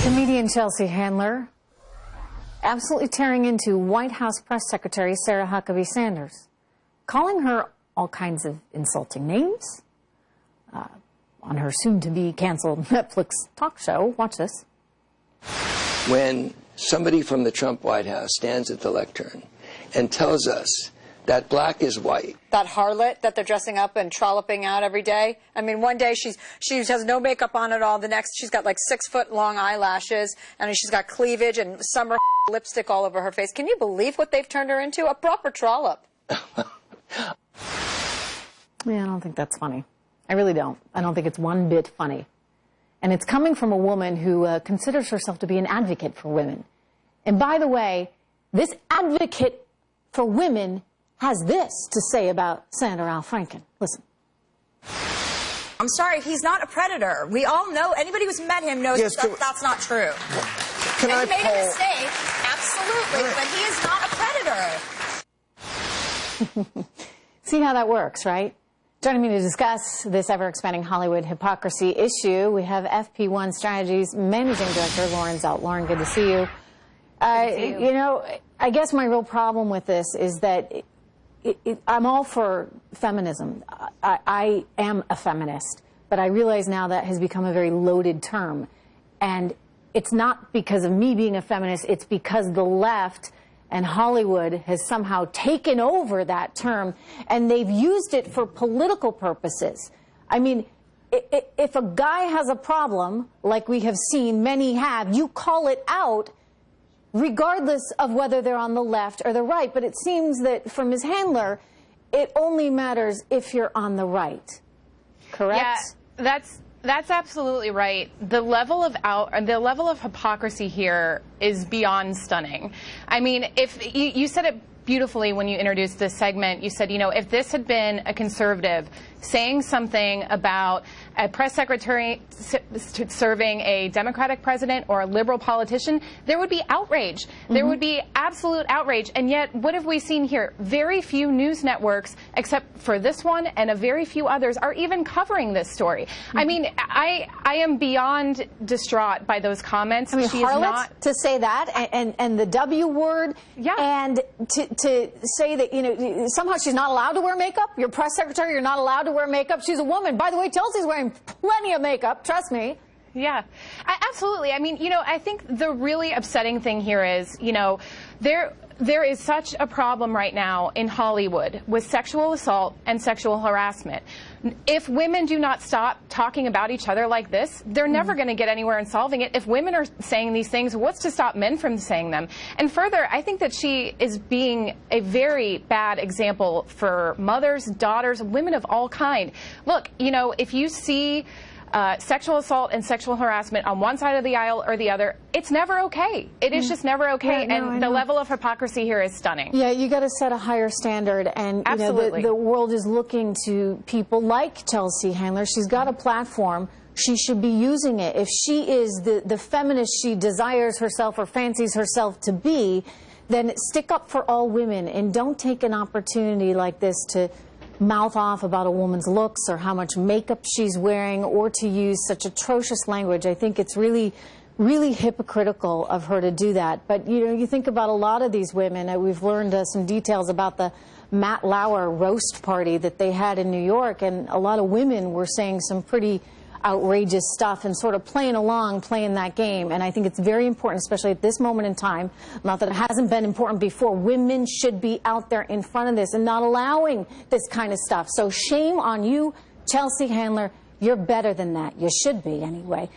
Comedian Chelsea Handler absolutely tearing into White House Press Secretary Sarah Huckabee Sanders, calling her all kinds of insulting names on her soon-to-be canceled Netflix talk show. Watch this. When somebody from the Trump White House stands at the lectern and tells us that black is white. That harlot that they're dressing up and trolloping out every day. I mean, one day she has no makeup on at all. The next, she's got like 6-foot-long eyelashes, and she's got cleavage and summer lipstick all over her face. Can you believe what they've turned her into? A proper trollop. Yeah, I don't think that's funny. I really don't. I don't think it's one bit funny. And it's coming from a woman who considers herself to be an advocate for women. And by the way, this advocate for women has this to say about Senator Al Franken. Listen. I'm sorry, he's not a predator. We all know, anybody who's met him knows that's not true. Can I he made poll? a mistake, absolutely, but he is not a predator. See how that works, right? Joining me to discuss this ever-expanding Hollywood hypocrisy issue, we have FP1 Strategies Managing Director Lauren Zelt. Lauren, good to see you. You know, I guess my real problem with this is that I'm all for feminism. I am a feminist, but I realize now that has become a very loaded term. And it's not because of me being a feminist, it's because the left and Hollywood has somehow taken over that term, and they've used it for political purposes. I mean, if a guy has a problem, like we have seen many have, you call it out, regardless of whether they're on the left or the right. But it seems that for Ms. Handler, it only matters if you're on the right. Correct? Yeah, that's absolutely right. The level of hypocrisy here is beyond stunning. I mean, if you said it beautifully when you introduced this segment. You said, you know, if this had been a conservative saying something about a press secretary serving a Democratic president or a liberal politician, there would be outrage. There would be absolute outrage. And yet, what have we seen here? Very few news networks, except for this one and a very few others, are even covering this story. I mean, I am beyond distraught by those comments. I mean, she is not to say that, and the W word, and to say that, you know, somehow she's not allowed to wear makeup. Your press secretary, you're not allowed to wear makeup. She's a woman. By the way, Chelsea's wearing plenty of makeup. Trust me. Yeah, absolutely. I mean, you know, I think the really upsetting thing here is, you know, there is such a problem right now in Hollywood with sexual assault and sexual harassment. If women do not stop talking about each other like this, they're never going to get anywhere in solving it. If women are saying these things, what's to stop men from saying them? And further, I think that she is being a very bad example for mothers, daughters, women of all kind. Look, you know, if you see sexual assault and sexual harassment on one side of the aisle or the other, it's never okay. It is just never okay, and the level of hypocrisy here is stunning. Yeah, you got to set a higher standard, and you know, the world is looking to people like Chelsea Handler. She's got a platform. She should be using it. If she is the feminist she desires herself or fancies herself to be, then stick up for all women, and don't take an opportunity like this to mouth off about a woman's looks or how much makeup she's wearing, or to use such atrocious language. I think it's really, really hypocritical of her to do that. But, you know, you think about a lot of these women. We've learned some details about the Matt Lauer roast party that they had in New York, and a lot of women were saying some pretty outrageous stuff and sort of playing along, playing that game. And I think it's very important, especially at this moment in time, not that it hasn't been important before, women should be out there in front of this and not allowing this kind of stuff. So shame on you, Chelsea Handler. You're better than that. You should be, anyway.